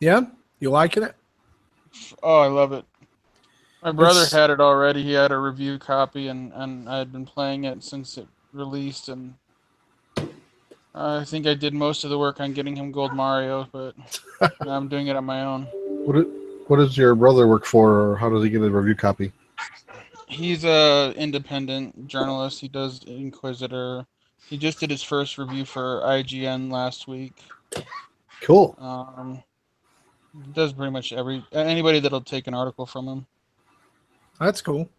Yeah, you liking it? Oh, I love it. My brother It's had it already. He had a review copy, and I had been playing it since it released, and I think I did most of the work on getting him Gold Mario, but now I'm doing it on my own. What what does your brother work for, or how does he get a review copy? He's a independent journalist. He does Inquisitor. He just did his first review for IGN last week. Cool. He does pretty much anybody that'll take an article from him. That's cool.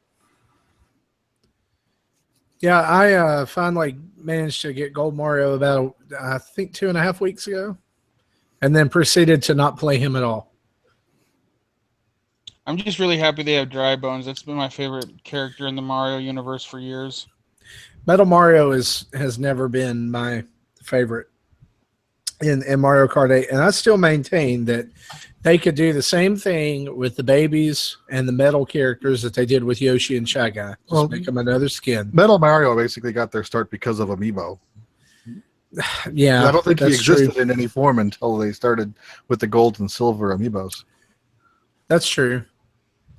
Yeah, I finally managed to get Gold Mario about I think 2.5 weeks ago, and then proceeded to not play him at all. I'm just really happy they have Dry Bones. That's been my favorite character in the Mario universe for years. Metal Mario has never been my favorite in Mario Kart 8, and I still maintain that they could do the same thing with the babies and the metal characters that they did with Yoshi and Shy Guy. Just make them another skin. Metal Mario basically got their start because of Amiibo. Yeah, I don't think he existed true. in any form until they started with the gold and silver Amiibos. That's true.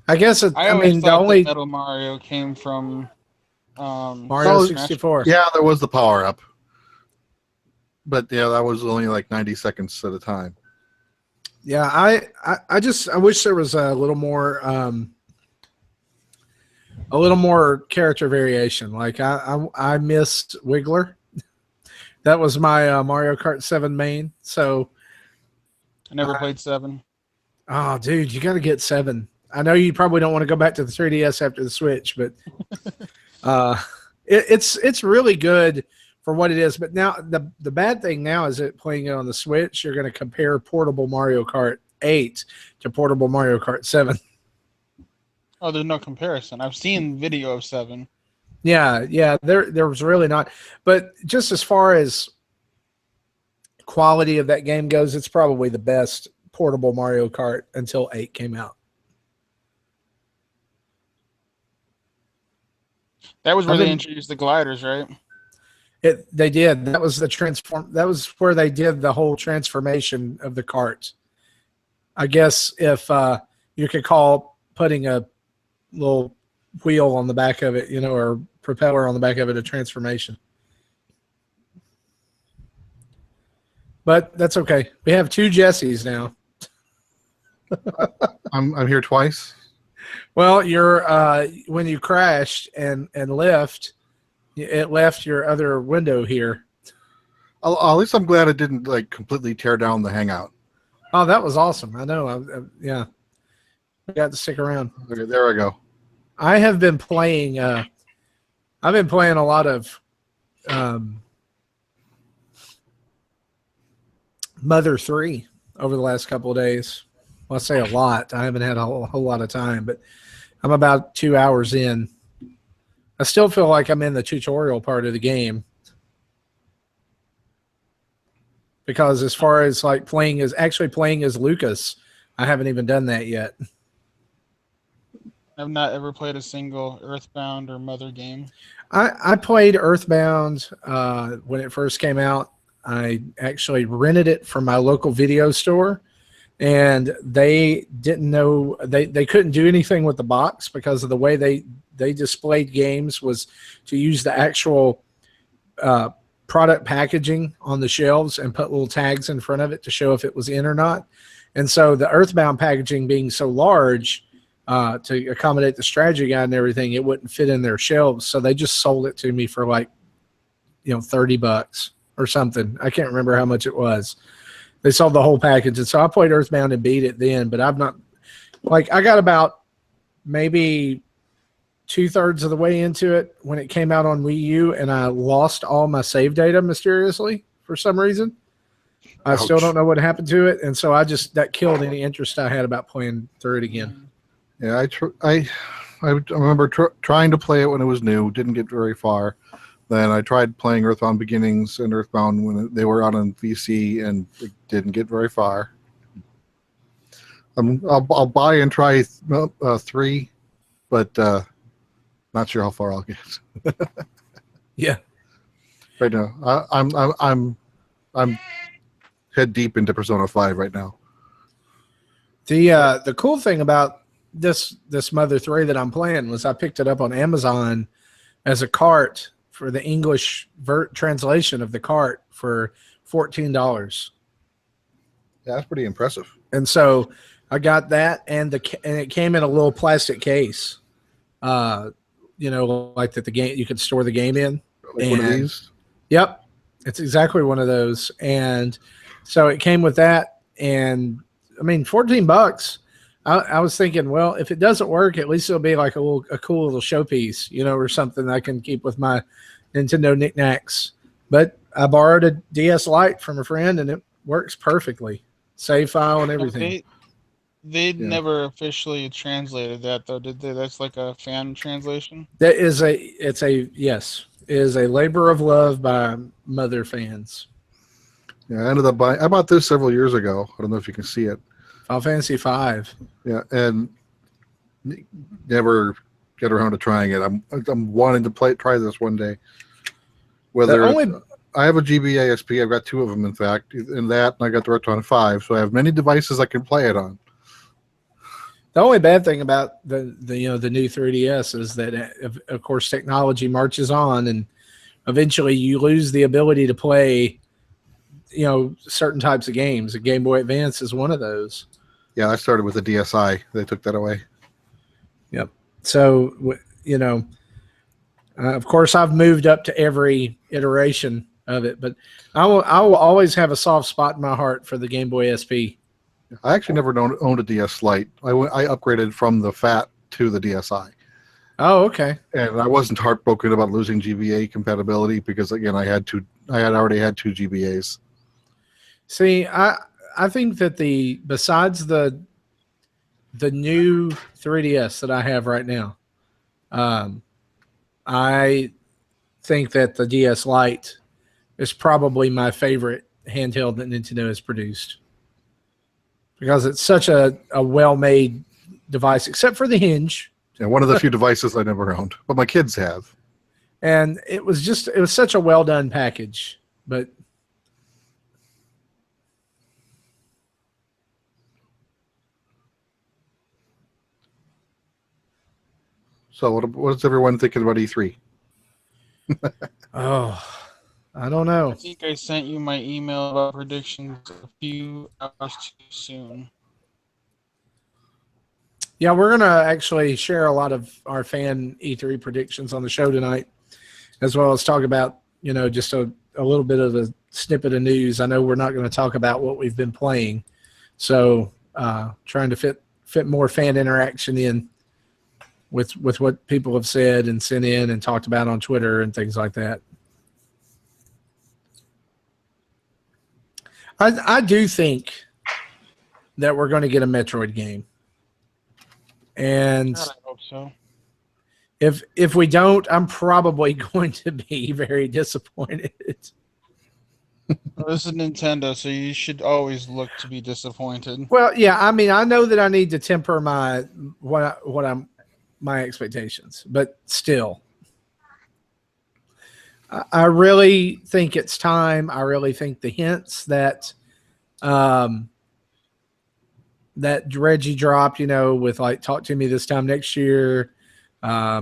I guess I mean the only Metal Mario came from Mario 64. Yeah, there was the power up, but yeah, that was only like 90 seconds at a time. Yeah, I wish there was a little more character variation. Like I missed Wiggler. That was my Mario Kart 7 main. So I never played 7. Oh, dude, you got to get 7. I know you probably don't want to go back to the 3DS after the Switch, but it's really good for what it is. But now the bad thing now is that playing it on the Switch, you're going to compare portable Mario Kart 8 to portable Mario Kart 7. Oh, there's no comparison. I've seen video of 7. Yeah, there was really not. But just as far as quality of that game goes, it's probably the best portable Mario Kart until 8 came out. That was where they introduced the gliders, right? They did. That was that was where they did the whole transformation of the cart. I guess if you could call putting a little wheel on the back of it, or propeller on the back of it, a transformation. But that's okay. We have 2 Jessies now. I'm here twice. Well, you're when you crashed and left, it left your other window here. At least I'm glad it didn't completely tear down the Hangout. Oh, that was awesome. I know. Yeah, I got to stick around. Okay, there I go. I have been playing. I've been playing a lot of Mother 3 over the last couple of days. Well, I say a lot. I haven't had a whole lot of time, but I'm about 2 hours in. I still feel like I'm in the tutorial part of the game. Because as far as actually playing as Lucas, I haven't even done that yet. I've not ever played a single Earthbound or Mother game. I played Earthbound when it first came out. I actually rented it from my local video store, and they didn't know they couldn't do anything with the box because of the way they displayed games was to use the actual product packaging on the shelves and put little tags in front of it to show if it was in or not. And so the Earthbound packaging being so large to accommodate the strategy guide and everything, it wouldn't fit in their shelves. So they just sold it to me for $30 or something. I can't remember how much it was. They sold the whole package. And so I played Earthbound and beat it then, but I've not, I got about maybe 2/3 of the way into it when it came out on Wii U, and I lost all my save data mysteriously for some reason. I still don't know what happened to it, and so that killed any interest I had about playing through it again. Yeah, I remember trying to play it when it was new, didn't get very far. Then I tried playing Earthbound Beginnings and Earthbound when they were out on VC, and it didn't get very far. I'll buy and try 3, but not sure how far I'll get. Yeah. Right now, I'm head deep into Persona 5 right now. The cool thing about this Mother 3 that I'm playing was I picked it up on Amazon as a cart for the English translation of the cart for $14. Yeah, that's pretty impressive. And so I got that, and it came in a little plastic case, like that the game you could store the game in. Like one of these. Yep, it's exactly one of those. And so it came with that, and I mean, $14. I was thinking, well, if it doesn't work, at least it'll be like a cool little showpiece, or something I can keep with my Nintendo knickknacks. But I borrowed a DS Lite from a friend, and it works perfectly. Save file and everything. They never officially translated that, though, did they? That's like a fan translation. That is a labor of love by Mother fans. Yeah, I ended up buying. I bought this several years ago. I don't know if you can see it. Final Fantasy V. Yeah, and never get around to trying it. I'm wanting to try this one day. I have a GBA SP. I've got 2 of them, in fact. In that, and I got the Retron 5, so I have many devices I can play it on. The only bad thing about the new 3DS is that, of course, technology marches on, and eventually you lose the ability to play, certain types of games. The Game Boy Advance is one of those. Yeah, I started with the DSi. They took that away. Yep. So, of course, I've moved up to every iteration of it, but I will always have a soft spot in my heart for the Game Boy SP. I actually never owned a DS Lite. I upgraded from the FAT to the DSi. Oh, okay. And I wasn't heartbroken about losing GBA compatibility because, again, I had already had 2 GBAs. See, I think that besides the new 3DS that I have right now, I think that the DS Lite is probably my favorite handheld that Nintendo has produced, because it's such a well-made device, except for the hinge. Yeah, one of the few devices I never owned, but my kids have. And it was such a well-done package. But so what's everyone thinking about E3? Oh, I don't know. I think I sent you my email about predictions a few hours too soon. Yeah, we're going to actually share a lot of our fan E3 predictions on the show tonight, as well as talk about, just a little bit of a snippet of news. I know we're not going to talk about what we've been playing, so trying to fit more fan interaction in with what people have said and sent in and talked about on Twitter and things like that. I do think that we're going to get a Metroid game. And God, I hope so. If we don't, I'm probably going to be very disappointed. Well, this is Nintendo, so you should always look to be disappointed. Well, yeah, I mean, I know that I need to temper my expectations, but still, I really think it's time. I really think the hints that that Reggie dropped, with like "talk to me this time next year." I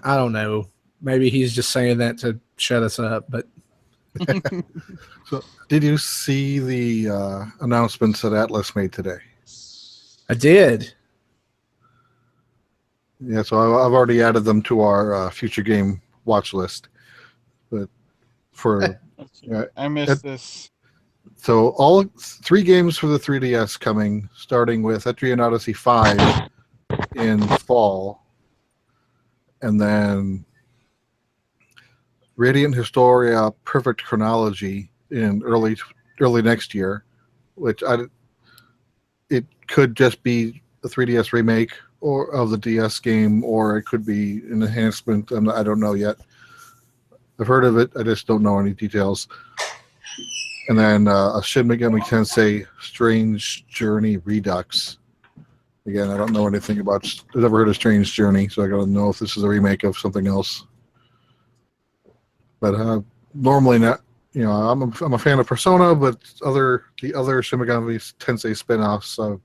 don't know. Maybe he's just saying that to shut us up. But So, did you see the announcements that Atlas made today? I did. Yeah, so I've already added them to our future game watch list. But I missed this. So all 3 games for the 3DS coming, starting with Etrian Odyssey 5 in fall, and then Radiant Historia Perfect Chronology in early next year, which it could just be a 3DS remake of the DS game, or it could be an enhancement. I don't know yet. I've heard of it. I just don't know any details. And then a Shin Megami Tensei Strange Journey Redux. Again, I don't know anything about. I've never heard of Strange Journey, so I got to know if this is a remake of something else. But normally not. I'm a fan of Persona, but the other Shin Megami Tensei spinoffs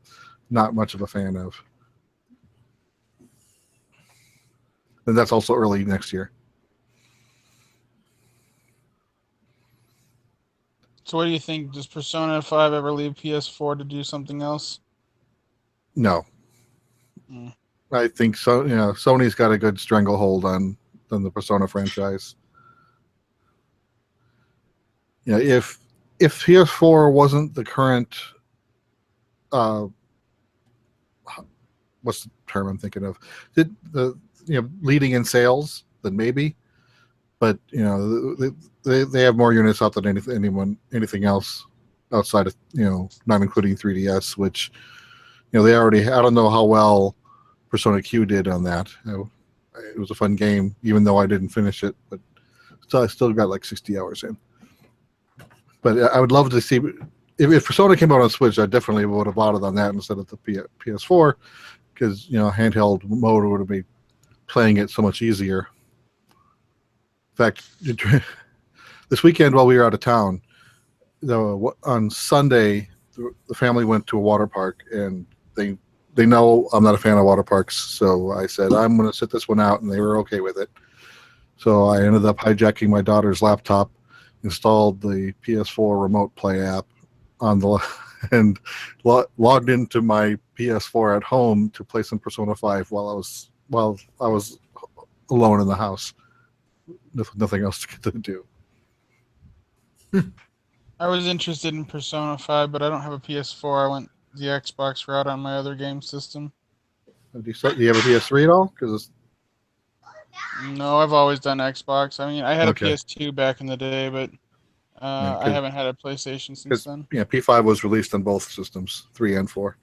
not much of a fan of. And that's also early next year. So what do you think? Does Persona 5 ever leave PS4 to do something else? No. I think so. Sony's got a good stranglehold on the Persona franchise. If PS4 wasn't the current, what's the term I'm thinking of? Leading in sales, then maybe. But they have more units out than anything else outside of not including 3DS, which they already. I don't know how well Persona Q did on that. It was a fun game, even though I didn't finish it, but I still got like 60 hours in. But I would love to see if Persona came out on Switch. I definitely would have bought it on that instead of the PS4, because handheld mode would have made playing it so much easier. In fact, this weekend while we were out of town, on Sunday, the family went to a water park, and they know I'm not a fan of water parks, so I said I'm going to sit this one out, and they were okay with it. So I ended up hijacking my daughter's laptop, installed the PS4 Remote Play app and logged into my PS4 at home to play some Persona 5 while I was alone in the house. Nothing else to do. I was interested in Persona 5, but I don't have a PS4. I went the Xbox route on my other game system. Do you have a PS3 at all? No, I've always done Xbox. I mean, I had a Okay. PS2 back in the day, but I haven't had a PlayStation since then. Yeah, P5 was released on both systems, 3 and 4.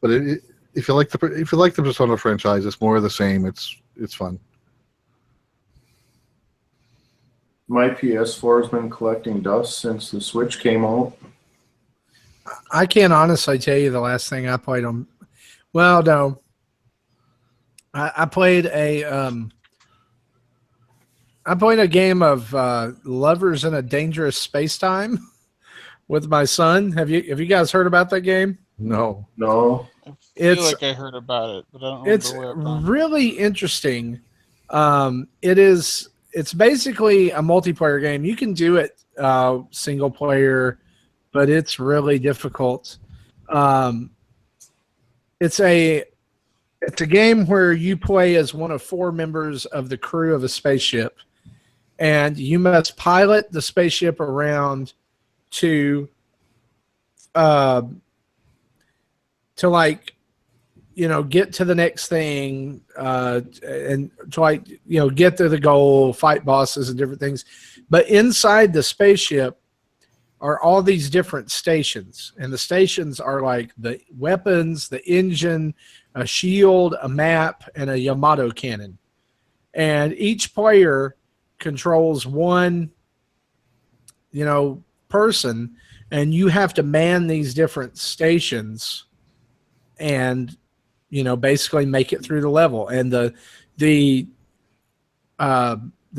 But if you like the Persona franchise, it's more of the same. It's fun. My PS4 has been collecting dust since the Switch came out. I can't honestly tell you the last thing I played on. Well, no. I played a game of Lovers in a Dangerous Space-Time with my son. Have you guys heard about that game? No. I feel like I heard about it, but I don't remember where from. Really interesting. It's basically a multiplayer game. You can do it single player, but it's really difficult. It's a game where you play as one of 4 members of the crew of a spaceship, and you must pilot the spaceship around to get to the next thing, and to get to the goal, fight bosses and different things. But inside the spaceship are all these different stations, and the stations are like the weapons, the engine, a shield, a map, and a Yamato cannon. And each player controls one, person, and you have to man these different stations and basically make it through the level. And the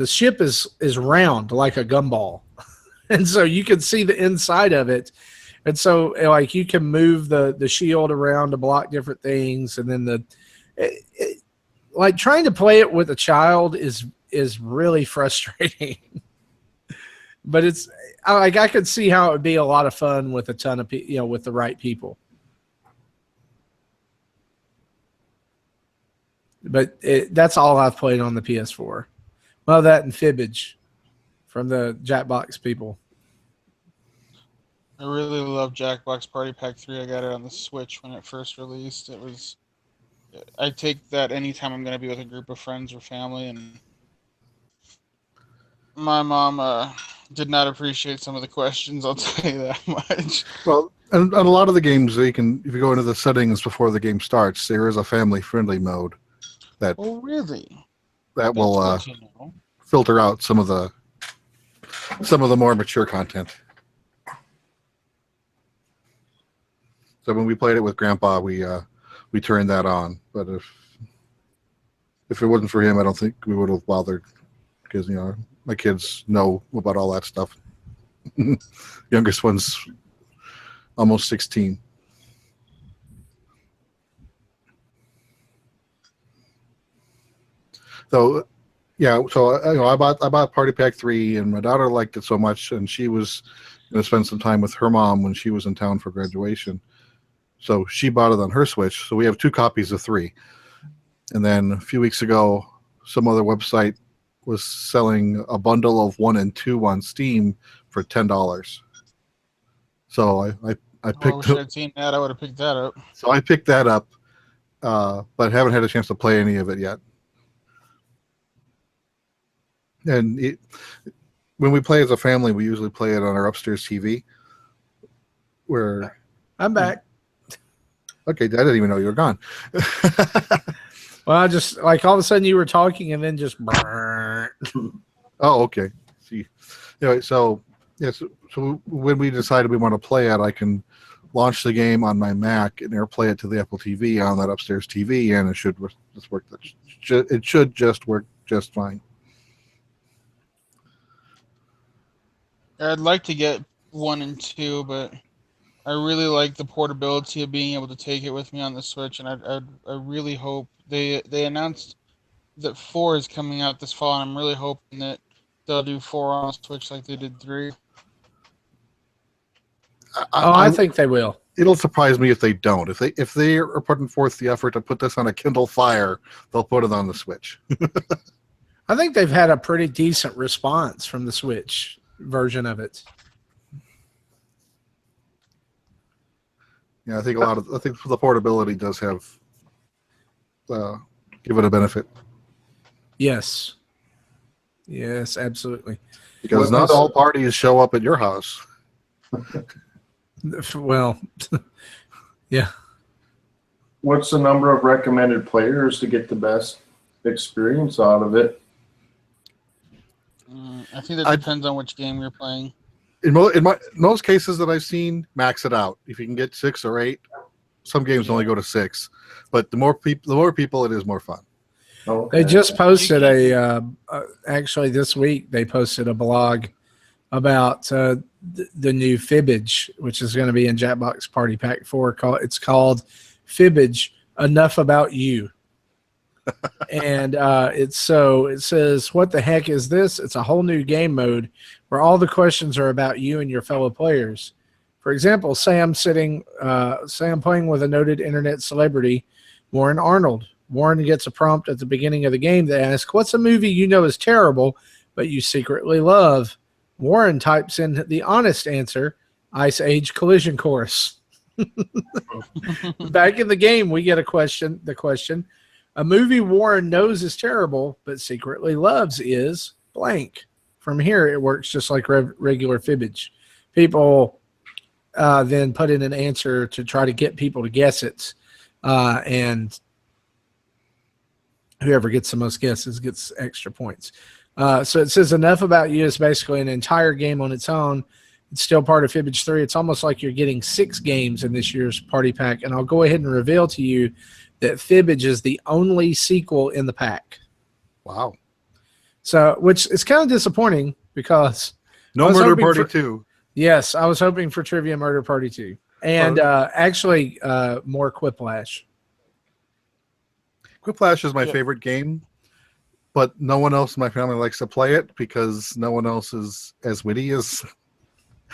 ship is round like a gumball, and so you can see the inside of it. And so you can move the shield around to block different things, and then trying to play it with a child is really frustrating. But I could see how it would be a lot of fun with a ton of with the right people. But that's all I've played on the PS4. Well, that and Fibbage from the Jackbox people. I really love Jackbox Party Pack 3. I got it on the Switch when it first released. I take that anytime I'm going to be with a group of friends or family, and my mom did not appreciate some of the questions, I'll tell you that much. Well, and a lot of the games, if you go into the settings before the game starts, there is a family-friendly mode that really? That will filter out some of the more mature content. So when we played it with Grandpa, we turned that on. But if it wasn't for him, I don't think we would have bothered, because my kids know about all that stuff. Youngest one's almost 16. So yeah, so I bought Party Pack 3, and my daughter liked it so much, and she was going to spend some time with her mom when she was in town for graduation. So she bought it on her Switch. So we have 2 copies of 3. And then a few weeks ago, some other website was selling a bundle of 1 and 2 on Steam for $10. So I Oh, I wish picked I'd seen that. I would have picked that up. so I picked that up, but haven't had a chance to play any of it yet. And when we play as a family, we usually play it on our upstairs TV. Where I'm back. okay, I didn't even know you were gone. Well, I just like all of a sudden you were talking and then just. Oh, okay. See, anyway, so yes, so when we decided we want to play it, I can launch the game on my Mac and AirPlay it to the Apple TV on that upstairs TV, and it should just work. It should just work just fine. I'd like to get 1 and 2, but I really like the portability of being able to take it with me on the Switch, and I really hope they announced that 4 is coming out this fall, and I'm really hoping that they'll do 4 on Switch like they did 3. I think they will. It'll surprise me if they don't. If they are putting forth the effort to put this on a Kindle Fire, they'll put it on the Switch. I think they've had a pretty decent response from the Switch version of it. Yeah, I think the portability does have give it a benefit. Yes. Yes, absolutely. Because not all parties show up at your house. Well, yeah. What's the number of recommended players to get the best experience out of it? I think that depends on which game you're playing. In most cases that I've seen, max it out. If you can get 6 or 8, some games only go to 6. But the more people, it is more fun. Okay. They just posted actually this week, they posted a blog about the new Fibbage, which is going to be in Jackbox Party Pack 4. It's called Fibbage, Enough About You. And it says, what the heck is this? It's a whole new game mode where all the questions are about you and your fellow players. For example, say I'm playing with a noted internet celebrity, Warren Arnold. Warren gets a prompt at the beginning of the game that asks, what's a movie you know is terrible, but you secretly love? Warren types in the honest answer, Ice Age Collision Course. Back in the game, we get the question, a movie Warren knows is terrible, but secretly loves is blank. From here, it works just like regular Fibbage. People then put in an answer to try to get people to guess it. And whoever gets the most guesses gets extra points. So it says Enough About You is basically an entire game on its own. It's still part of Fibbage 3. It's almost like you're getting 6 games in this year's party pack. And I'll go ahead and reveal to you that Fibbage is the only sequel in the pack. Wow. So, which is kind of disappointing because no Murder Party 2. Yes, I was hoping for Trivia Murder Party 2. And actually more Quiplash. Quiplash is my favorite game, but no one else in my family likes to play it because no one else is as witty as.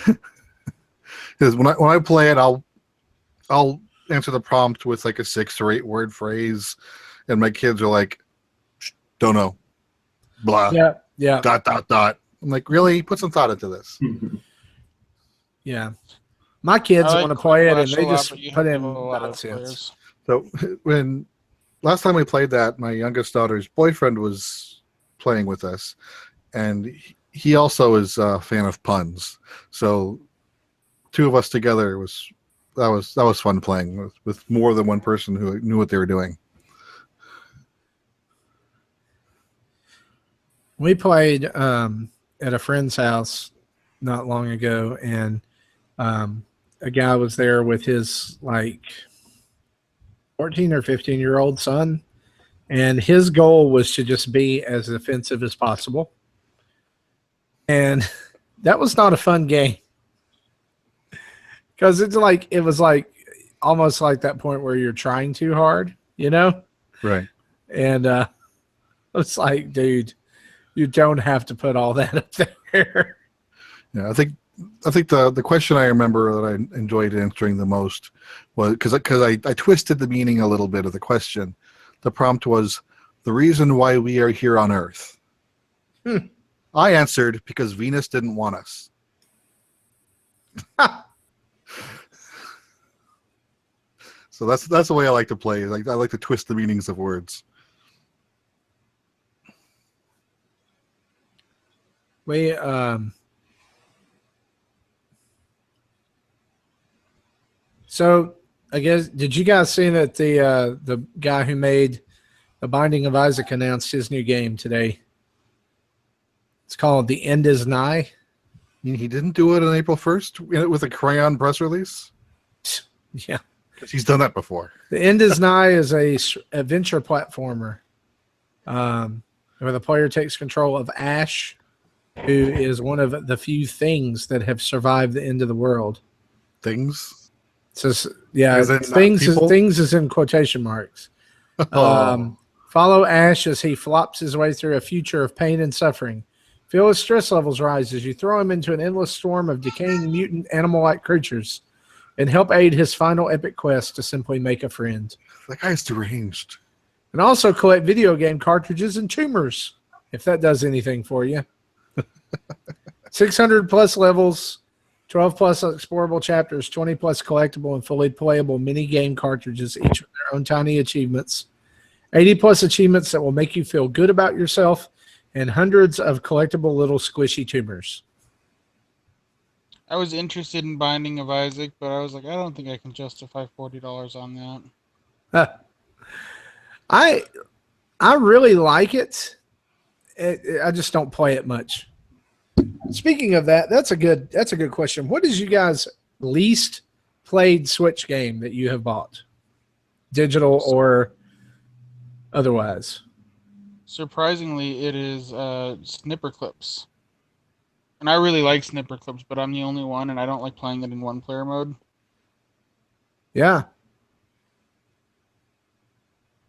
Because when I play it, I'll answer the prompt with like a 6 or 8 word phrase, and my kids are like, "Don't know, blah, yeah, ... I'm like, really? Put some thought into this. Yeah, my kids want to play it, and they just put in nonsense. So when last time we played that, my youngest daughter's boyfriend was playing with us, and he also is a fan of puns. So 2 of us together that was fun playing with more than one person who knew what they were doing. We played at a friend's house not long ago, and a guy was there with his like 14 or 15-year-old son, and his goal was to just be as offensive as possible. And that was not a fun game because it was like almost like that point where you're trying too hard, you know? Right. And was like, dude, you don't have to put all that up there. Yeah, I think the question I remember that I enjoyed answering the most was because I twisted the meaning a little bit of the question. The prompt was the reason why we are here on Earth. I answered because Venus didn't want us. So that's the way I like to play. Like I like to twist the meanings of words. We so I guess did you guys see that the guy who made The Binding of Isaac announced his new game today? It's called The End Is Nigh. He didn't do it on April 1st with a crayon press release? Yeah. Because he's done that before. The End Is Nigh is a adventure platformer where the player takes control of Ash, who is one of the few things that have survived the end of the world. Things? So, yeah, As in things is in quotation marks. Follow Ash as he flops his way through a future of pain and suffering. Feel his stress levels rise as you throw him into an endless storm of decaying mutant animal-like creatures and help aid his final epic quest to simply make a friend. That guy's deranged. And also collect video game cartridges and tumors, if that does anything for you. 600 plus levels, 12 plus explorable chapters, 20 plus collectible and fully playable mini game cartridges, each with their own tiny achievements, 80 plus achievements that will make you feel good about yourself, and hundreds of collectible little squishy tumors. I was interested in Binding of Isaac, but I was like, I don't think I can justify $40 on that. I really like it. I just don't play it much. Speaking of that, that's a good question. What is you guys' least played Switch game that you have bought, digital or otherwise? Surprisingly, it is Snipper Clips. And I really like Snipper Clips, but I'm the only one, and I don't like playing it in one-player mode. Yeah.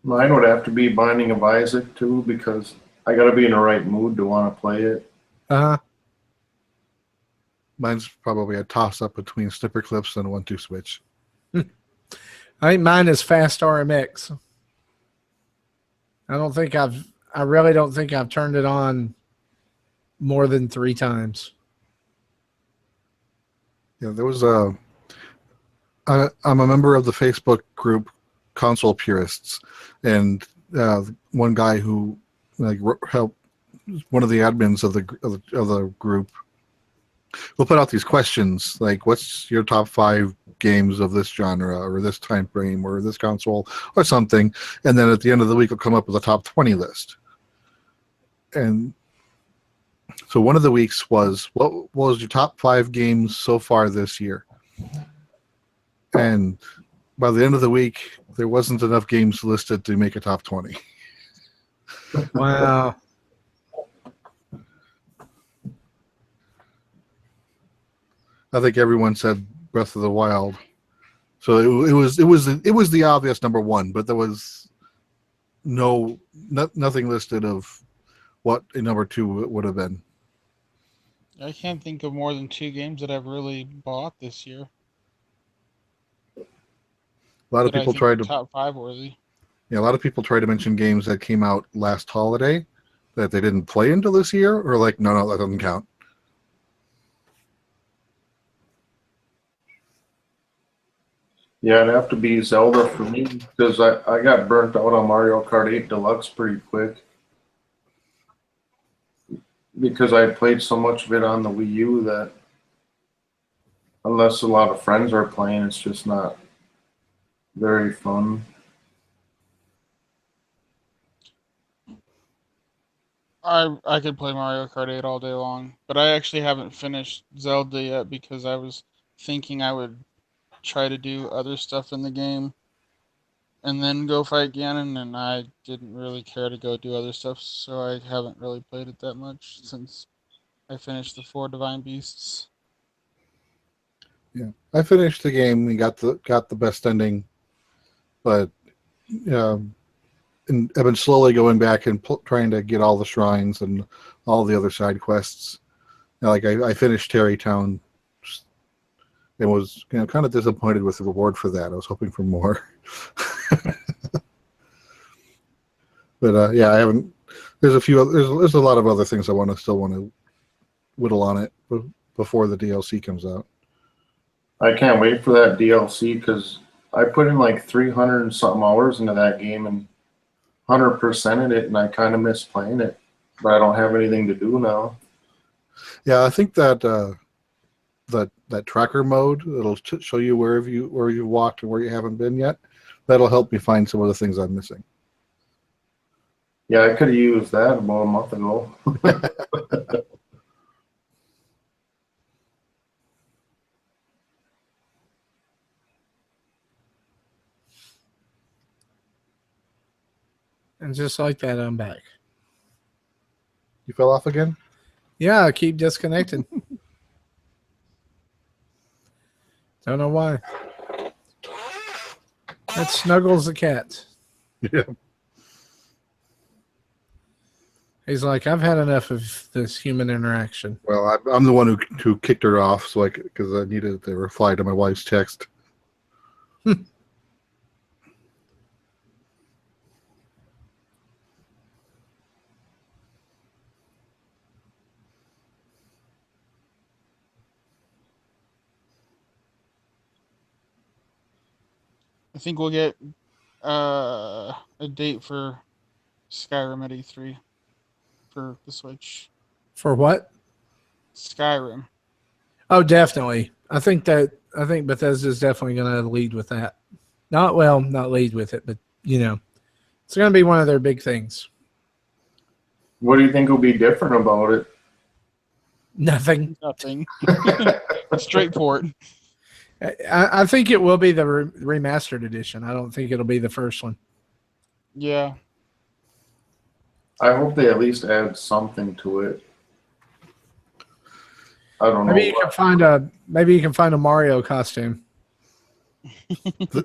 Mine would have to be Binding of Isaac too, because I got to be in the right mood to want to play it. Mine's probably a toss-up between Snipper Clips and 1-2 Switch. I think mine is Fast RMX. I really don't think I've turned it on more than 3 times. Yeah, there was I'm a member of the Facebook group Console Purists, and one guy who helped, one of the admins of the group, will put out these questions like, what's your top 5 games of this genre or this time frame or this console or something, and then at the end of the week will come up with a top 20 list. And so one of the weeks was, what was your top 5 games so far this year? And by the end of the week, there wasn't enough games listed to make a top 20. Wow. I think everyone said Breath of the Wild, so it was the obvious number 1, but there was nothing listed of what a number 2 would have been. I can't think of more than 2 games that I've really bought this year. A lot of people tried to top 5 worthy. Yeah, a lot of people try to mention games that came out last holiday that they didn't play until this year, or like, no, that doesn't count. Yeah, it'd have to be Zelda for me, because I got burnt out on Mario Kart 8 Deluxe pretty quick. Because I played so much of it on the Wii U that unless a lot of friends are playing, it's just not very fun. I could play Mario Kart 8 all day long, but I actually haven't finished Zelda yet because I was thinking I would try to do other stuff in the game and then go fight Ganon, and I didn't really care to go do other stuff, so I haven't really played it that much since I finished the 4 Divine Beasts. Yeah, I finished the game and got the best ending, but and I've been slowly going back and trying to get all the shrines and all the other side quests. Like I finished Terrytown and was kind of disappointed with the reward for that. I was hoping for more. But yeah, I haven't. There's a few. There's a lot of other things I still want to whittle on it before the DLC comes out. I can't wait for that DLC because I put in like 300 and something hours into that game and 100%ed it, and I kind of miss playing it, but I don't have anything to do now. Yeah, I think that that tracker mode that'll show you where you've walked and where you haven't been yet. That'll help me find some of the things I'm missing. Yeah, I could have used that about a month ago. And just like that, I'm back. You fell off again? Yeah, I keep disconnected. Don't know why. That Snuggles the cat. Yeah. He's like, I've had enough of this human interaction. Well, I'm the one who kicked her off, so because I needed to reply to my wife's text. I think we'll get a date for Skyrim at E3 for the Switch. For what? Skyrim. Oh, definitely. I think Bethesda's definitely going to lead with that. Not lead with it, but it's going to be one of their big things. What do you think will be different about it? Nothing. Straight port. I think it will be the remastered edition. I don't think it'll be the first one. Yeah. I hope they at least add something to it. I don't know. Maybe you can find a Mario costume.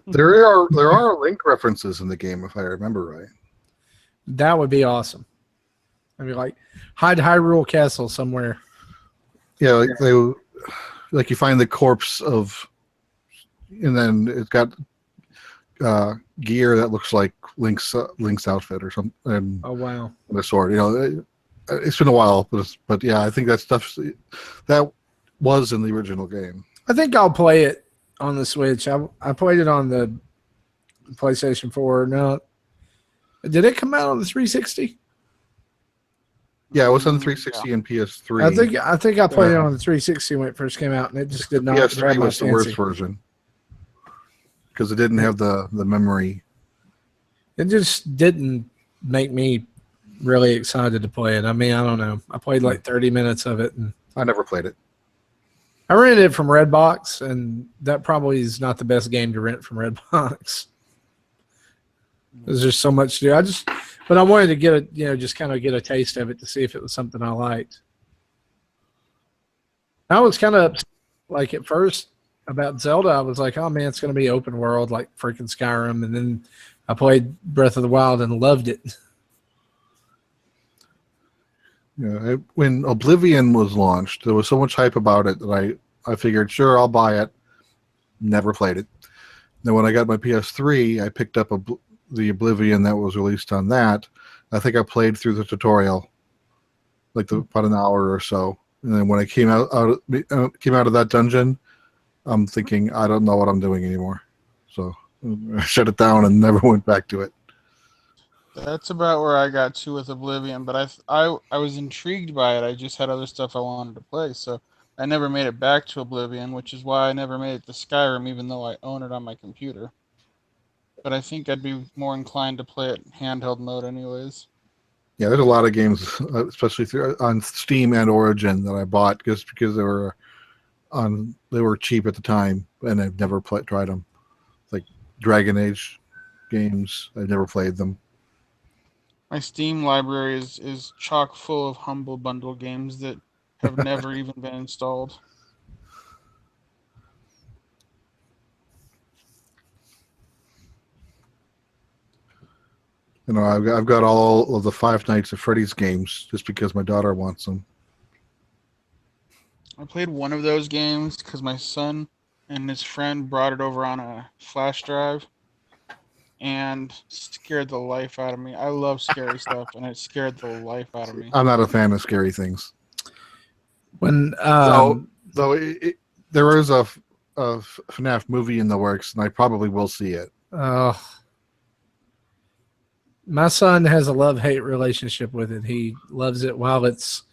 There are Link references in the game, if I remember right. That would be awesome. I mean, like hide Hyrule Castle somewhere. Yeah, like you find the corpse of, and then it's got gear that looks like Link's outfit or something. Oh wow! The sword. It's been a while, but yeah, I think that was in the original game. I think I'll play it on the Switch. I played it on the PlayStation 4. No, did it come out on the 360? Yeah, it was on the 360 and PS3. I think I played it on the 360 when it first came out, and it just did not. PS3 was the worst version because it didn't have the memory. It just didn't make me really excited to play it. I mean, I don't know. I played like 30 minutes of it, and I never played it. I rented it from Redbox, and that probably is not the best game to rent from Redbox. There's just so much to do. But I wanted to get just kind of get a taste of it to see if it was something I liked. I was kind of like at first about Zelda. I was like, oh man, it's going to be open world like freaking Skyrim, and then I played Breath of the Wild and loved it. Yeah, when Oblivion was launched, there was so much hype about it that I figured, sure, I'll buy it. Never played it. Then when I got my PS3, I picked up the Oblivion that was released on that. I think I played through the tutorial, like about an hour or so. And then when I came out of that dungeon, I'm thinking, I don't know what I'm doing anymore. So I shut it down and never went back to it. That's about where I got to with Oblivion, but I was intrigued by it. I just had other stuff I wanted to play, so I never made it back to Oblivion, which is why I never made it to Skyrim, even though I own it on my computer. But I think I'd be more inclined to play it handheld mode anyways. Yeah, there's a lot of games, especially on Steam and Origin, that I bought just because they were cheap at the time, and I've never tried them. Like Dragon Age games, I've never played them. My Steam library is chock full of Humble Bundle games that have never even been installed. You know, I've got all of the Five Nights at Freddy's games just because my daughter wants them. I played one of those games because my son and his friend brought it over on a flash drive and scared the life out of me. I love scary stuff, and it scared the life out of me. I'm not a fan of scary things. When Though there is a FNAF movie in the works, and I probably will see it. my son has a love-hate relationship with it. He loves it while it's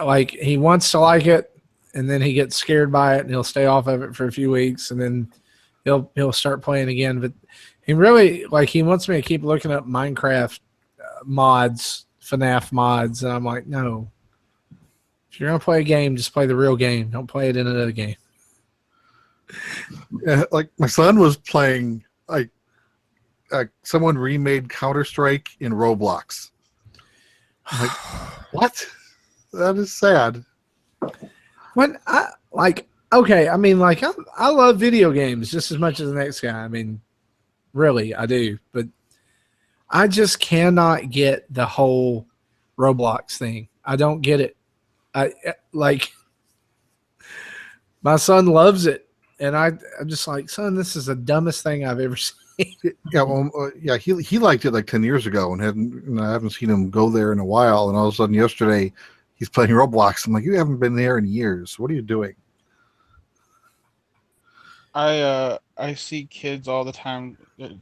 like he wants to like it, and then he gets scared by it, and he'll stay off of it for a few weeks, and then he'll start playing again. But he really he wants me to keep looking up Minecraft mods, FNAF mods, and I'm like, no. If you're gonna play a game, just play the real game. Don't play it in another game. Yeah, like my son was playing someone remade Counter-Strike in Roblox. I'm like, what? That is sad. When okay, I mean, I love video games just as much as the next guy. I mean, really, I do. But I just cannot get the whole Roblox thing. I don't get it. My son loves it, and I'm just like, son, this is the dumbest thing I've ever seen. Yeah, well, he liked it like 10 years ago, and I haven't seen him go there in a while. And all of a sudden, yesterday, he's playing Roblox. I'm like, you haven't been there in years. What are you doing? I see kids all the time at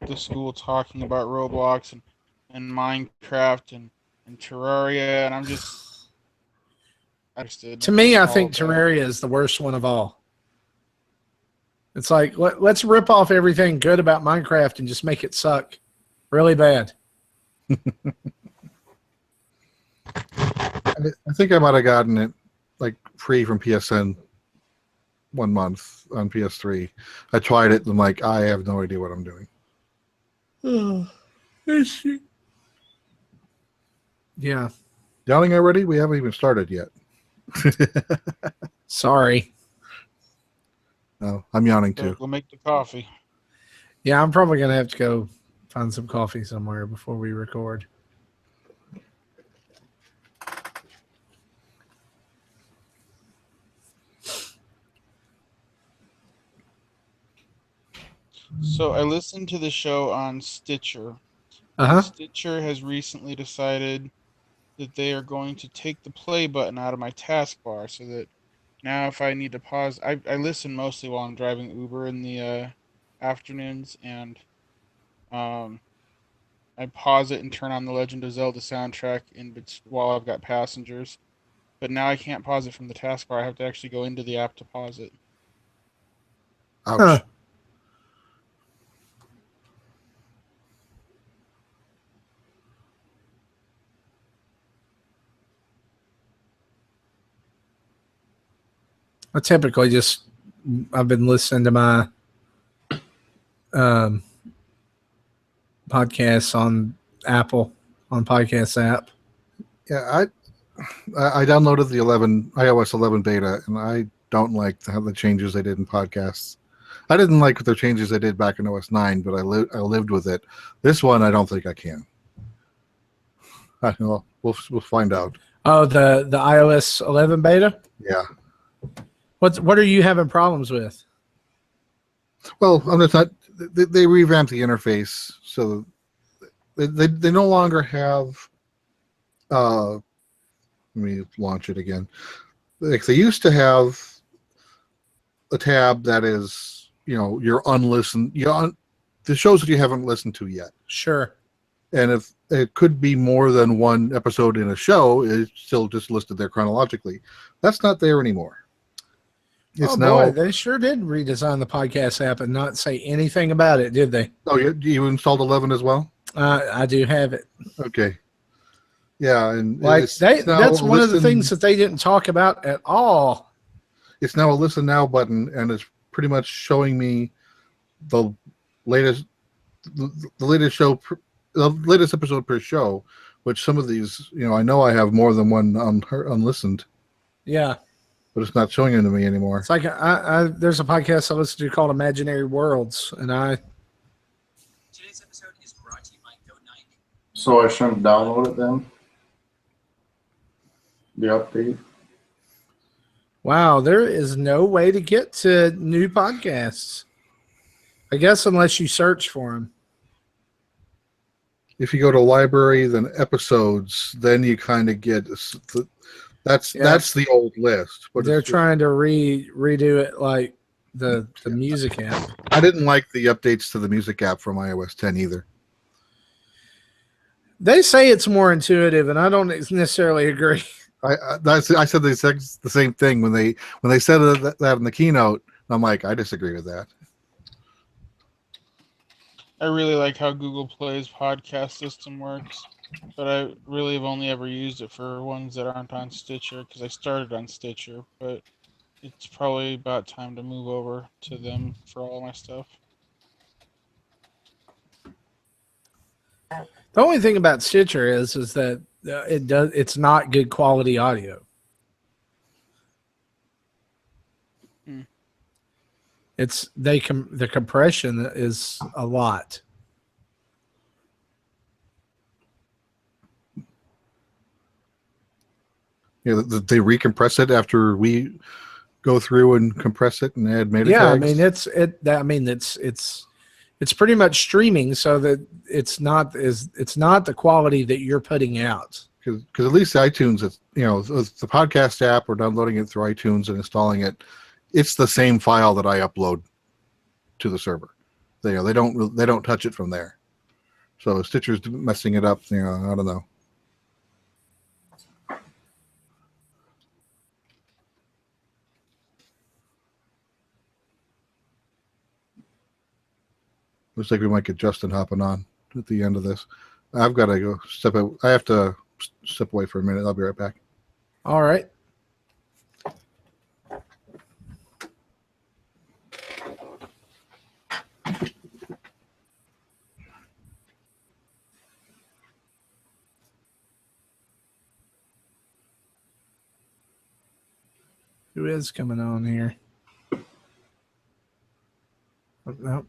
the school talking about Roblox and Minecraft and Terraria, and I'm just interested. To me, I think Terraria is the worst one of all. It's like, let's rip off everything good about Minecraft and just make it suck really bad. I think I might have gotten it like free from PSN 1 month on PS3. I tried it and I'm like, I have no idea what I'm doing. Yeah. Yawning already? We haven't even started yet. Sorry. No, I'm yawning too. We'll make the coffee. Yeah, I'm probably going to have to go find some coffee somewhere before we record. So I listened to the show on Stitcher. Uh-huh. Stitcher has recently decided that they are going to take the play button out of my taskbar, so that now if I need to pause, I listen mostly while I'm driving Uber in the afternoons, and I pause it and turn on the Legend of Zelda soundtrack while I've got passengers. But now I can't pause it from the taskbar. I have to actually go into the app to pause it. Ouch. Huh. I typically I've been listening to my podcasts on Apple, on podcast app. Yeah, I downloaded the iOS 11 beta, and I don't like the changes they did in podcasts. I didn't like the changes they did back in OS 9, but I lived with it. This one, I don't think I can. We'll find out. Oh, the iOS 11 beta? Yeah. What are you having problems with? Well, I'm just not. They revamped the interface, so they no longer have. Let me launch it again. Like they used to have a tab that is, your unlistened, the shows that you haven't listened to yet. Sure. And if it could be more than one episode in a show, it's still just listed there chronologically. That's not there anymore. Boy, they sure did redesign the podcast app and not say anything about it, did they? Oh, you installed 11 as well? I do have it. Okay. Yeah, and that's one of the things that they didn't talk about at all. It's now a listen now button, and it's pretty much showing me the latest show, the latest episode per show. Which some of these, I know I have more than one unlistened. Yeah. But it's not showing them to me anymore. It's like there's a podcast I listen to called Imaginary Worlds, and today's episode is brought to you by So I shouldn't download it then? The update? Wow, there is no way to get to new podcasts. I guess unless you search for them. If you go to library, then episodes, then you kind of get that's the old list. But they're trying to redo it like the music app. I didn't like the updates to the music app from iOS 10 either. They say it's more intuitive, and I don't necessarily agree. I said the same thing when they said that in the keynote. I'm like, I disagree with that. I really like how Google Play's podcast system works, but I really have only ever used it for ones that aren't on Stitcher because I started on Stitcher, but it's probably about time to move over to them for all my stuff. The only thing about Stitcher is that it's not good quality audio. The compression is a lot. Yeah, they recompress it after we go through and compress it and add meta tags. I mean it's pretty much streaming, so that it's not the quality that you're putting out. Because at least iTunes, it's, the podcast app or downloading it through iTunes and installing it, it's the same file that I upload to the server. They don't touch it from there. So Stitcher's messing it up. I don't know. Looks like we might get Justin hopping on at the end of this. I've got to go step out. I have to step away for a minute. I'll be right back. All right. Who is coming on here? Oh, no.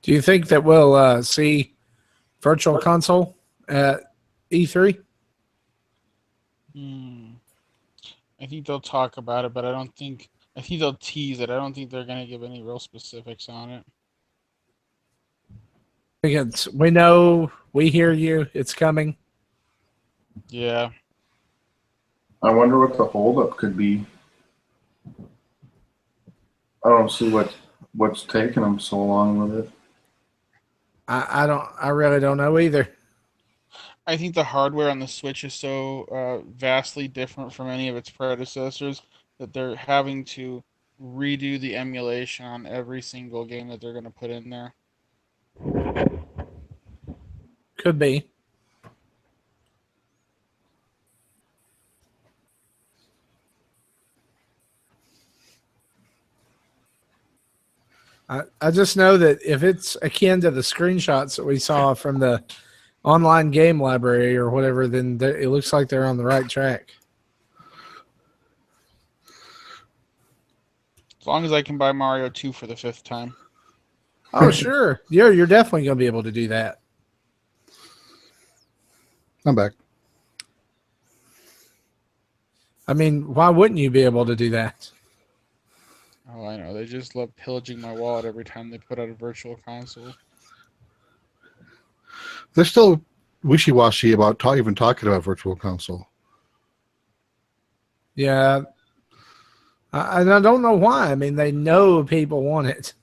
Do you think that we'll see Virtual Console at E3? I think they'll talk about it, but I think they'll tease it. I don't think they're going to give any real specifics on it. Because we know, we hear you, it's coming. Yeah. I wonder what the holdup could be. I don't see what's taking them so long with it. I really don't know either. I think the hardware on the Switch is so vastly different from any of its predecessors that they're having to redo the emulation on every single game that they're going to put in there. Could be. I just know that if it's akin to the screenshots that we saw from the online game library or whatever, then it looks like they're on the right track. As long as I can buy Mario 2 for the 5th time. Oh, sure. You're definitely going to be able to do that. I'm back. I mean, why wouldn't you be able to do that? Oh, I know. They just love pillaging my wallet every time they put out a virtual console. They're still wishy-washy about even talking about virtual console. Yeah. I don't know why. I mean, they know people want it.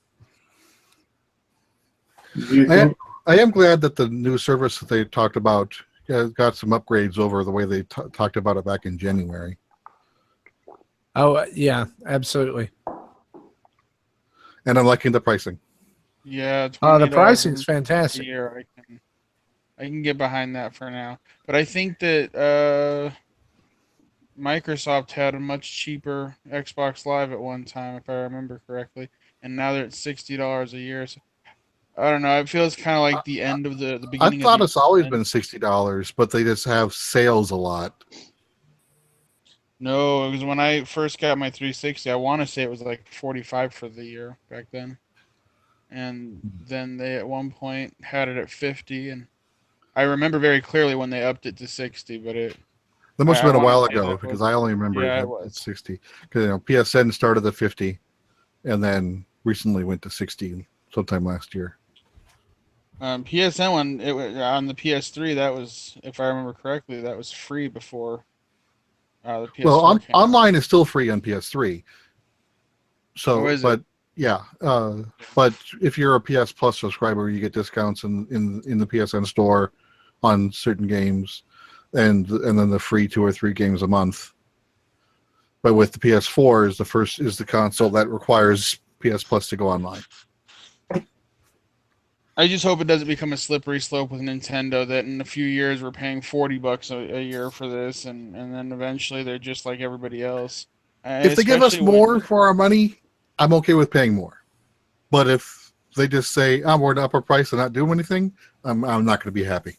I am glad that the new service that they talked about got some upgrades over the way they talked about it back in January. Oh, yeah, absolutely. And I'm liking the pricing. Yeah, the pricing's fantastic. Year, I can get behind that for now. But I think that Microsoft had a much cheaper Xbox Live at one time, if I remember correctly. and now they're at $60 a year. So, I don't know. It feels kind of like the end of the I beginning. thought of it's always been $60, but they just have sales a lot. No, it was when I first got my 360. I want to say it was like 45 for the year back then, and then they at one point had it at 50, and I remember very clearly when they upped it to 60. But That must I have been a want to while say ago that because was, I only remember yeah, it it at was. 60. Because PSN started at 50, and then recently went to 60 sometime last year. PSN one on the PS3, that was, if I remember correctly, that was free before the PS4 Well, came out. online is still free on PS3. So, is but it? yeah, but if you're a PS Plus subscriber, you get discounts in the PSN store on certain games, and then the free 2 or 3 games a month. But with the PS4 is the console that requires PS Plus to go online. I just hope it doesn't become a slippery slope with Nintendo that in a few years we're paying $40 a year for this, and then eventually they're just like everybody else. If they give us Especially more for our money, I'm okay with paying more. But if they just say, we're at upper price and not do anything, I'm not going to be happy,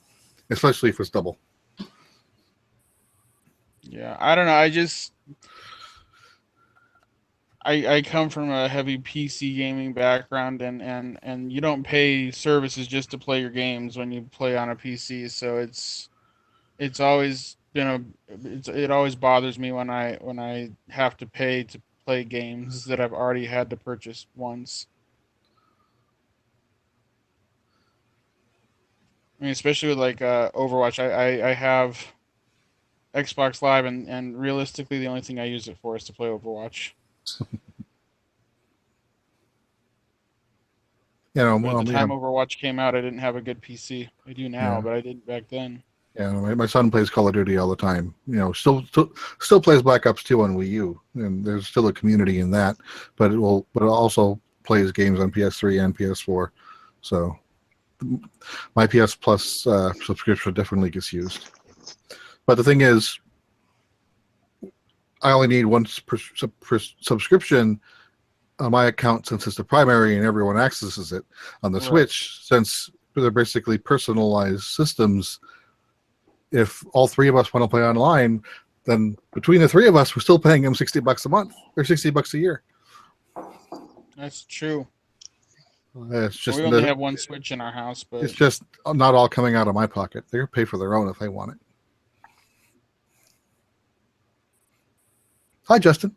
especially if it's double. Yeah, I don't know. I come from a heavy PC gaming background, and you don't pay services just to play your games when you play on a PC. So it's always been it always bothers me when I have to pay to play games that I've already had to purchase once. I mean, especially with like Overwatch. I have Xbox Live, and realistically, the only thing I use it for is to play Overwatch. But at the time Overwatch came out, I didn't have a good PC. I do now, but I didn't back then. Yeah, my son plays Call of Duty all the time. Still plays Black Ops 2 on Wii U, and there's still a community in that. But it also plays games on PS3 and PS4. So my PS Plus subscription definitely gets used. But the thing is, I only need one subscription on my account since it's the primary and everyone accesses it. On the Switch, since they're basically personalized systems, if all 3 of us want to play online, then between the 3 of us, we're still paying them $60 a month or $60 a year. That's true. It's just we only have one Switch in our house, but it's just not all coming out of my pocket. They pay for their own if they want it. Hi, Justin.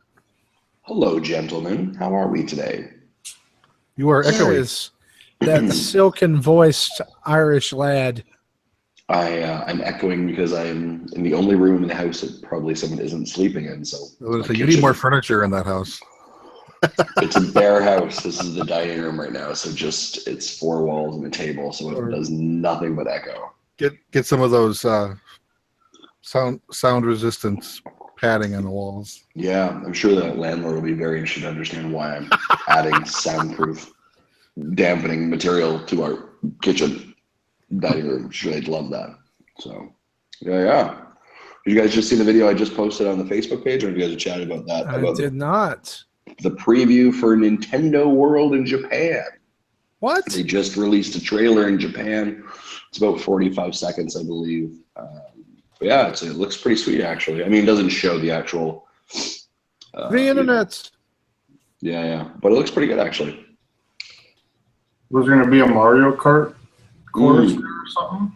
Hello, gentlemen. How are we today? You are echoing. Is that silken-voiced Irish lad. I'm echoing because I'm in the only room in the house that probably someone isn't sleeping in. So you need more furniture in that house. It's a bare house. This is the dining room right now, so it's 4 walls and a table, so it does nothing but echo. Get some of those sound resistance padding on the walls. Yeah, I'm sure that landlord will be very interested to understand why I'm adding soundproof dampening material to our kitchen dining room. I'm sure they'd love that. So yeah. Did you guys just see the video I just posted on the Facebook page, or have you guys chatted about that? I did not. The preview for Nintendo World in Japan. What? They just released a trailer in Japan. It's about 45 seconds, I believe. But yeah, it looks pretty sweet, actually. I mean, it doesn't show the actual... the internet. Yeah. But it looks pretty good, actually. Was there going to be a Mario Kart course or something?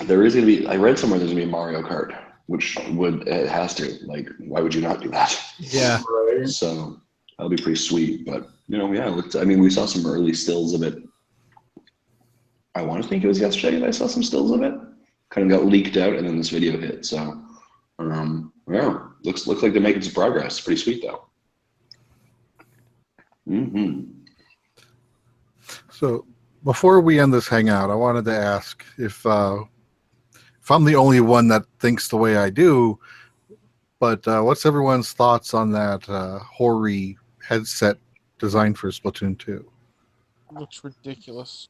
There is going to be... I read somewhere there's going to be a Mario Kart, which it has to. Like, why would you not do that? Yeah. Right. So that'll be pretty sweet. But, yeah, we saw some early stills of it. I want to think it was yesterday that I saw some stills of it. Kind of got leaked out, and then this video hit. So, yeah, looks like they're making some progress. It's pretty sweet, though. So, before we end this hangout, I wanted to ask if I'm the only one that thinks the way I do, but what's everyone's thoughts on that Hori headset designed for Splatoon 2? Looks ridiculous.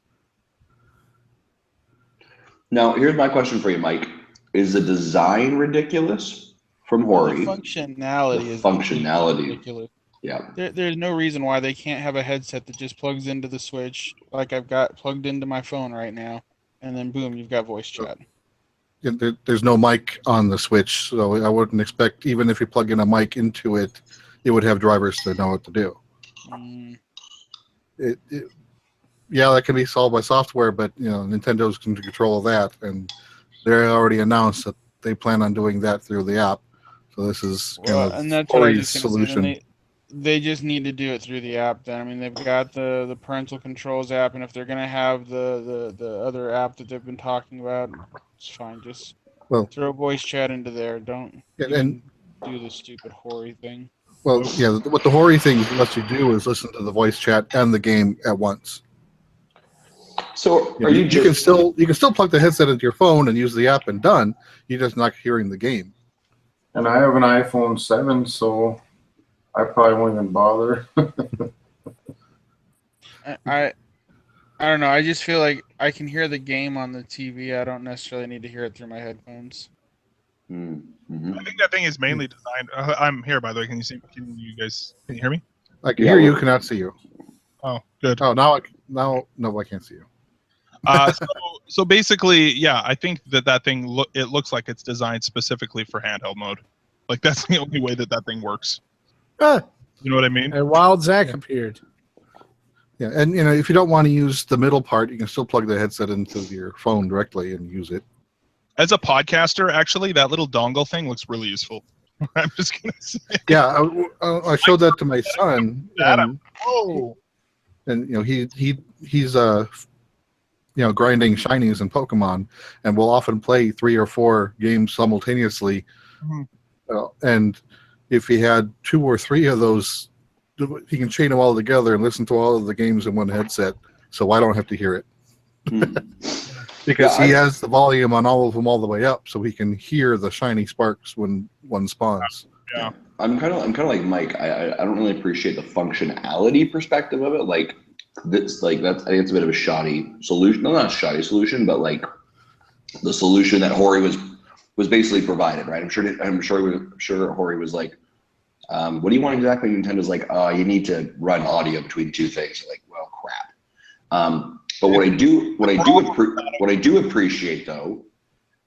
Now, here's my question for you, Mike. Is the design ridiculous from Hori? The functionality is functionality. ridiculous. Yeah. There's no reason why they can't have a headset that just plugs into the Switch, like I've got plugged into my phone right now, and then boom, you've got voice chat. There's no mic on the Switch, so I wouldn't expect, even if you plug in a mic into it, it would have drivers to know what to do. Mm. Yeah, that can be solved by software, but Nintendo's in control of that, and they already announced that they plan on doing that through the app. So this is kind of and that's what I was Ori's just gonna say. solution. Then they just need to do it through the app. Then I mean, they've got the parental controls app, and if they're gonna have the other app that they've been talking about, it's fine. Just throw voice chat into there. Don't even do the stupid Hori thing. Well, yeah, what the Hori thing lets you do is listen to the voice chat and the game at once. So you can still plug the headset into your phone and use the app and done. You're just not hearing the game. And I have an iPhone 7, so I probably won't even bother. I don't know. I just feel like I can hear the game on the TV. I don't necessarily need to hear it through my headphones. Mm-hmm. I think that thing is mainly designed. I'm here, by the way. Can you hear me? I can hear you, cannot see you. Oh, good. Oh, no, I can't see you. So basically, yeah, I think that thing it looks like it's designed specifically for handheld mode. Like that's the only way that thing works. You know what I mean? A wild Zach appeared. Yeah, and if you don't want to use the middle part, you can still plug the headset into your phone directly and use it. As a podcaster, actually, that little dongle thing looks really useful. I'm just gonna say. Yeah, I showed that to my son. And he's grinding shinies in Pokemon, and we'll often play 3 or 4 games simultaneously. Mm-hmm. And if he had 2 or 3 of those, he can chain them all together and listen to all of the games in one headset, so I don't have to hear it. Because he has the volume on all of them all the way up, so he can hear the shiny sparks when one spawns. Yeah. I'm kind of like Mike. I don't really appreciate the functionality perspective of it. Like this, I think it's a bit of a shoddy solution. No, not a shoddy solution, but like the solution that Hori was basically provided, right? I'm sure Hori was like, what do you want exactly? Nintendo's like, you need to run audio between 2 things. Like, well, crap. But what I do appreciate though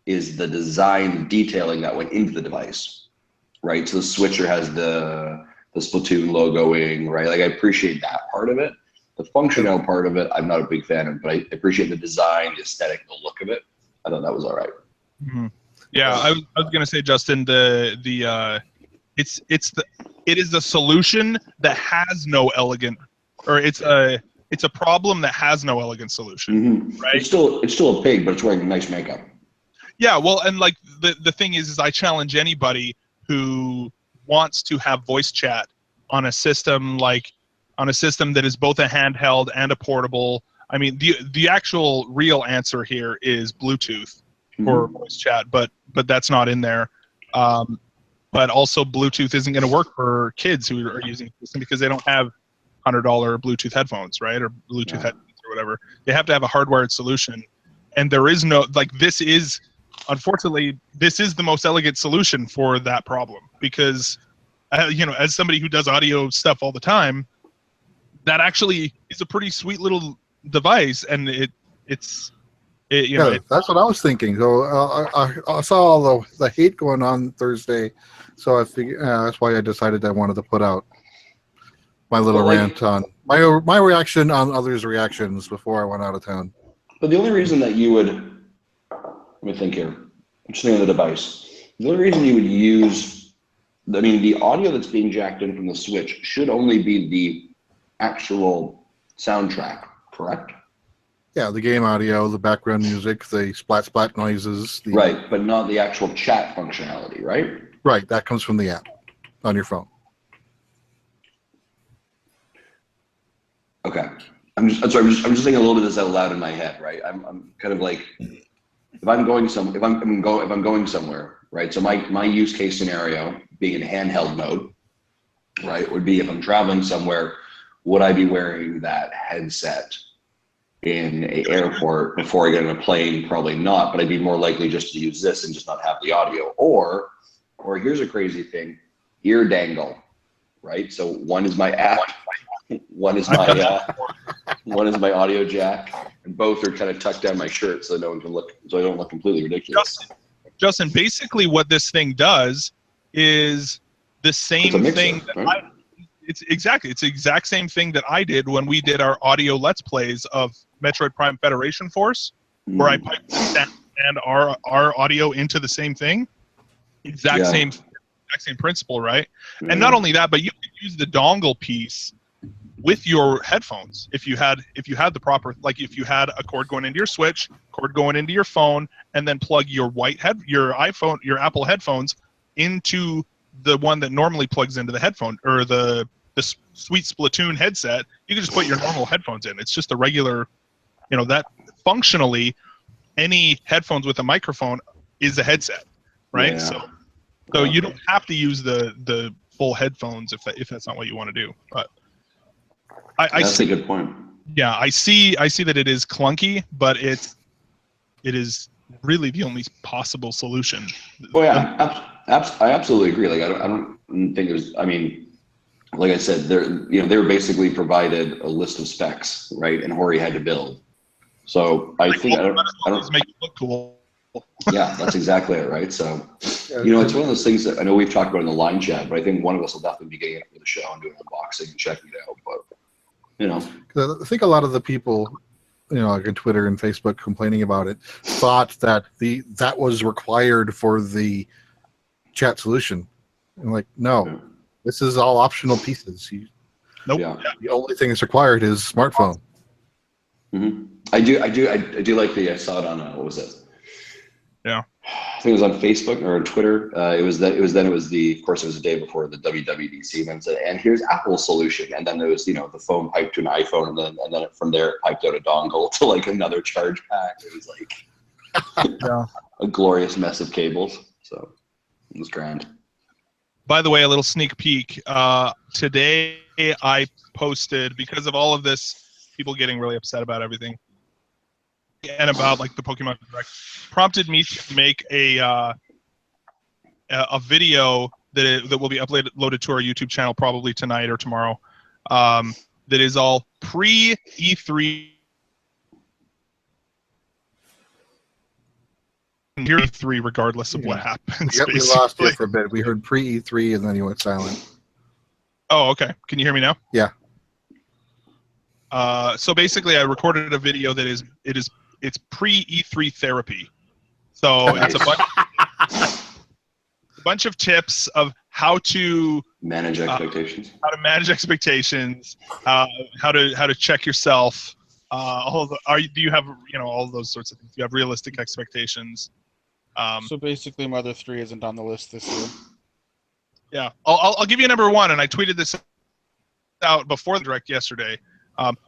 is the design detailing that went into the device, right? So the switcher has the Splatoon logoing, right? Like I appreciate that part of it. The functional part of it, I'm not a big fan of, but I appreciate the design, the aesthetic, the look of it. I thought that was all right. Mm-hmm. Yeah, I was gonna say, Justin, it is the solution that has no elegant, or it's a problem that has no elegant solution, right? It's still a pig, but it's wearing nice makeup. Yeah, well, and like the thing is I challenge anybody who wants to have voice chat on a system that is both a handheld and a portable. I mean, the actual real answer here is Bluetooth for voice chat, but that's not in there. But also Bluetooth isn't going to work for kids who are using the system because they don't have $100 Bluetooth headphones, right? Or Bluetooth headphones or whatever. They have to have a hardwired solution. And there is no, unfortunately, this is the most elegant solution for that problem because, as somebody who does audio stuff all the time, that actually is a pretty sweet little device. And that's what I was thinking. So I saw all the hate going on Thursday. So I figured that's why I decided I wanted to put out my little rant on my reaction on others' reactions before I went out of town. But the only reason that you would, let me think here, I'm just thinking of the device. The only reason you would use, the audio that's being jacked in from the Switch should only be the actual soundtrack, correct? Yeah, the game audio, the background music, the splat noises. Right, but not the actual chat functionality, right? Right, that comes from the app on your phone. Okay, I'm just thinking a little bit of this out loud in my head, right? I'm kind of like, if I'm going somewhere, right? So my use case scenario, being in handheld mode, right, would be if I'm traveling somewhere, would I be wearing that headset in an airport before I get on a plane? Probably not, but I'd be more likely just to use this and just not have the audio. Or here's a crazy thing, ear dangle, right? So one is my app, one is my audio jack, and both are kind of tucked down my shirt so no one can look, so I don't look completely ridiculous. Justin, basically what this thing does is the same mixer, thing that right? it's the exact same thing that I did when we did our audio Let's Plays of Metroid Prime Federation Force, where I piped the sound and our audio into the same thing. Exact same principle, right? And not only that, but you could use the dongle piece with your headphones if you had the proper, like if you had a cord going into your Switch, cord going into your phone, and then plug your Apple headphones into the one that normally plugs into the headphone, or the sweet Splatoon headset. You can just put your normal headphones in. It's just a regular, that functionally any headphones with a microphone is a headset, right? Yeah. So you don't have to use the full headphones if that's not what you want to do. But I that's see, a good point. Yeah, I see that it is clunky, but it is really the only possible solution. Oh yeah, I absolutely agree. Like I don't think there's. I mean, like I said, they were basically provided a list of specs, right? And Hori had to build. So I think I don't make it look cool. Yeah, that's exactly it, right? So it's one of those things that I know we've talked about in the line chat, but I think one of us will definitely be getting into the show and doing unboxing and checking it out. But I think a lot of the people, like on Twitter and Facebook complaining about it, thought that that was required for the chat solution. And like, no, this is all optional pieces. Nope. Yeah. The only thing that's required is smartphone. Mm-hmm. I do like I saw it on what was it? Yeah. I think it was on Facebook or on Twitter. It was the day before the WWDC, and then said, and here's Apple's solution. And then there was, the phone piped to an iPhone, and then from there it piped out a dongle to like another charge pack. It was like a glorious mess of cables. So it was grand. By the way, a little sneak peek. Today I posted, because of all of this, people getting really upset about everything, and about like the Pokemon Direct, prompted me to make a video that will be uploaded to our YouTube channel probably tonight or tomorrow. That is all pre-E3. E3, regardless of what happens. Yep, we lost you for a bit. We heard pre-E3 and then you went silent. Oh, okay. Can you hear me now? Yeah. So basically, I recorded a video that it's pre-E3 therapy. So it's a bunch of tips of how to manage expectations. How to check yourself. Do you have all those sorts of things? Do you have realistic expectations? So basically, Mother 3 isn't on the list this year. Yeah, I'll give you number one, and I tweeted this out before the Direct yesterday.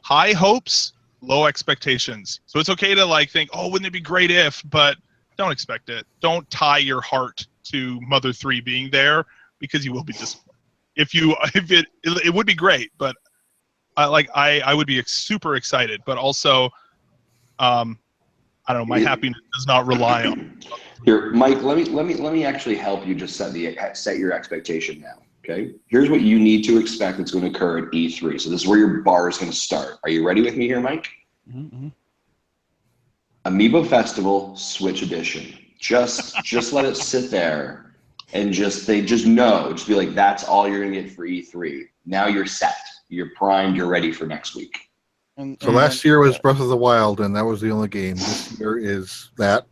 High hopes, low expectations. So it's okay to think, oh, wouldn't it be great if, but don't expect it. Don't tie your heart to Mother 3 being there, because you will be disappointed. It would be great, but I would be super excited, but also I don't know, my happiness does not rely on. Here, Mike, let me actually help you just set your expectation now. Okay, here's what you need to expect that's going to occur at E3. So this is where your bar is going to start. Are you ready with me here, Mike? Mm-hmm. Amiibo Festival Switch Edition. Just let it sit there, and just be like, that's all you're going to get for E3. Now you're set. You're primed. You're ready for next week. So last year was Breath of the Wild, and that was the only game. This year is that.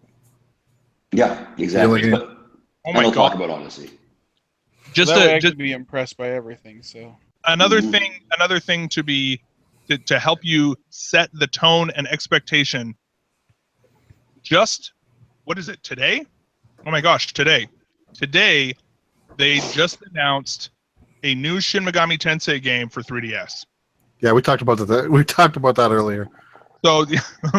Yeah, exactly. Oh my we'll God. talk about Odyssey. Just to be impressed by everything. So another thing to help you set the tone and expectation. Just what is it today? Oh my gosh, today they just announced a new Shin Megami Tensei game for 3DS. Yeah, we talked about that. We talked about that earlier. So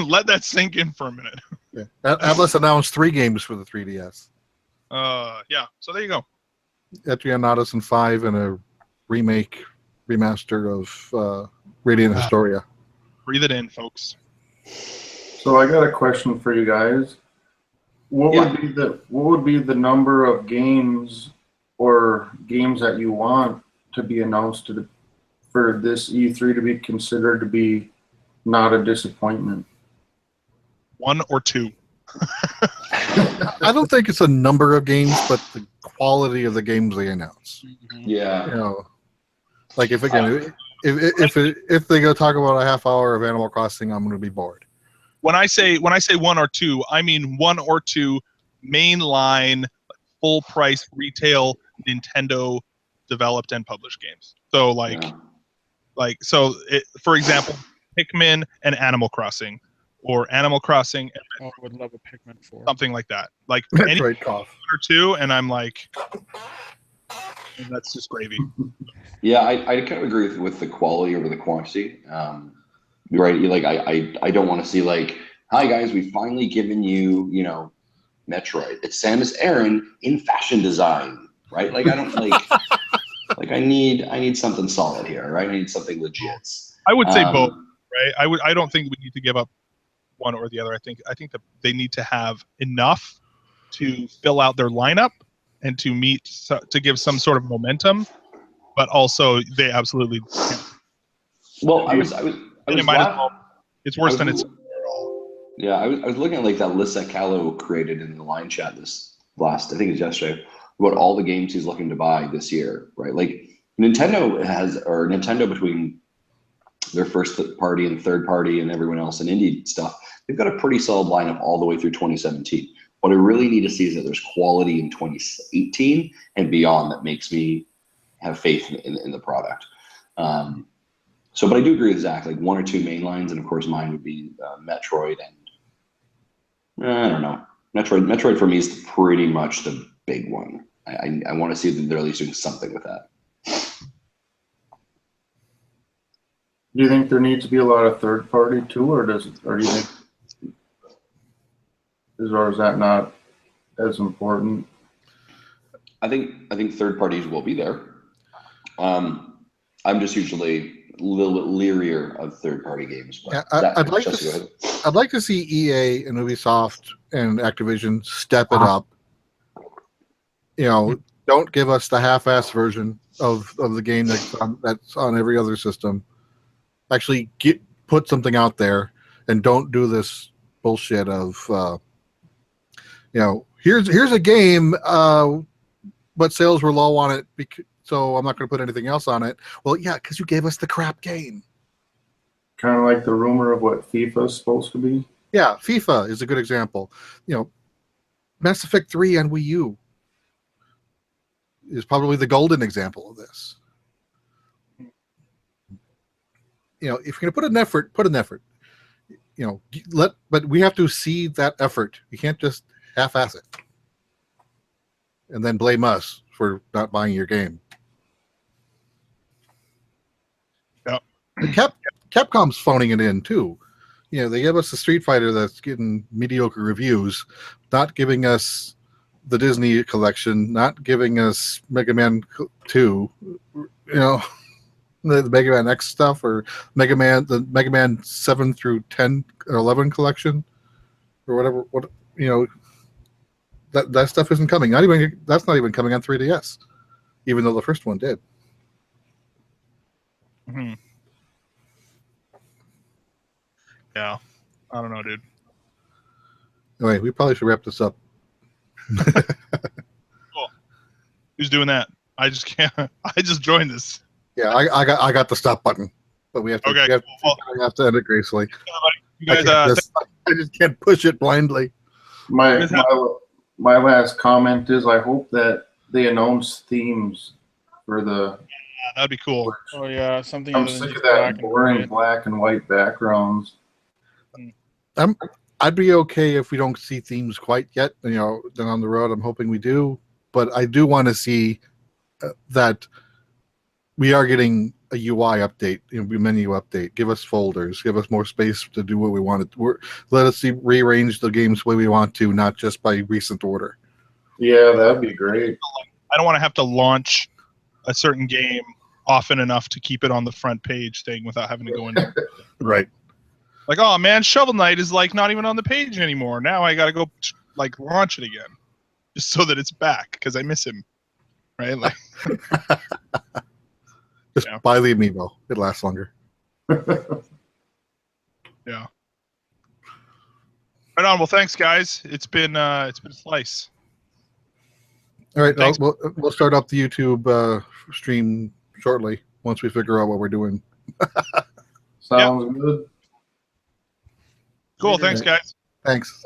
let that sink in for a minute. Yeah, Atlas announced 3 games for the 3DS. Yeah. So there you go. Etrian Odyssey 5 and a remaster of Radiant Historia. Breathe it in, folks. So I got a question for you guys. What would be the number of games or games that you want to be announced for this E3 to be considered to be not a disappointment? 1 or 2. I don't think it's a number of games, but the quality of the games they announce. Yeah. You know, like if they go talk about a half hour of Animal Crossing, I'm going to be bored. When I say 1 or 2, I mean 1 or 2 mainline, full price retail Nintendo developed and published games. So for example, Pikmin and Animal Crossing, or Animal Crossing and Oh, I would love a Pikmin 4. something like that. Like any Metroid cough. 1 or 2, and I'm like, that's just gravy. Yeah, I kind of agree with the quality over the quantity. Right, like I don't want to see like, hi guys, we've finally given you, you know, Metroid. It's Samus Aran in fashion design, right? Like I don't like like I need something solid here, right? I need something legit. I would say both, right? I don't think we need to give up one or the other. I think that they need to have enough to fill out their lineup and to give some sort of momentum, but also they absolutely can't. Well, I was it's worse than it's. Yeah, I was looking at like that list that Callow created in the line chat I think it's yesterday, about all the games he's looking to buy this year, right? Like Nintendo between their first party and third party and everyone else and indie stuff, they've got a pretty solid lineup all the way through 2017. What I really need to see is that there's quality in 2018 and beyond that makes me have faith in the product. But I do agree with Zach, like 1 or 2 main lines, and of course mine would be Metroid and I don't know. Metroid for me is pretty much the big one. I want to see that they're at least doing something with that. Do you think there needs to be a lot of third party too, or do you think, or is that not as important? I think third parties will be there. I'm just usually a little bit leerier of third party games. Yeah, I'd like to see EA and Ubisoft and Activision step it up. You know, don't give us the half-ass version of the game that's on every other system. Actually, put something out there, and don't do this bullshit of here's a game, but sales were low on it, so I'm not going to put anything else on it. Well, yeah, because you gave us the crap game. Kind of like the rumor of what FIFA is supposed to be. Yeah, FIFA is a good example. You know, Mass Effect 3 on Wii U is probably the golden example of this. You know, if you're going to put an effort. You know, but we have to see that effort. You can't just half-ass it and then blame us for not buying your game. Yep. Capcom's phoning it in too. You know, they give us a Street Fighter that's getting mediocre reviews, not giving us the Disney collection, not giving us Mega Man 2. You know, the Mega Man X stuff, or the Mega Man 7 through 10 or 11 collection, or whatever. What, you know, that stuff isn't coming. That's not even coming on 3DS, even though the first one did. Mm-hmm. Yeah, I don't know, dude. Anyway, we probably should wrap this up. Cool. Who's doing that? I just can't. I just joined this. Yeah, I got the stop button, but we have to. Okay, we have to end it gracefully. You guys, I just can't push it blindly. My last comment is I hope that they announce themes for the. That'd be cool. Oh yeah, something. I'm sick of that boring black and white backgrounds. I'd be okay if we don't see themes quite yet. You know, then on the road, I'm hoping we do. But I do want to see that we are getting a UI update, menu update. Give us folders. Give us more space to do what we want to. Let us rearrange the games the way we want to, not just by recent order. Yeah, that'd be great. I don't want to have to launch a certain game often enough to keep it on the front page thing without having to go in there. Right. Like, oh man, Shovel Knight is like not even on the page anymore. Now I got to go like launch it again, just so that it's back because I miss him. Right? Like, Just Yeah. buy the amiibo. It lasts longer. Yeah. Right on. Well, thanks, guys. It's been a slice. All right, Thanks. we'll start up the YouTube stream shortly once we figure out what we're doing. Sounds good. Cool. Thanks, guys. Thanks.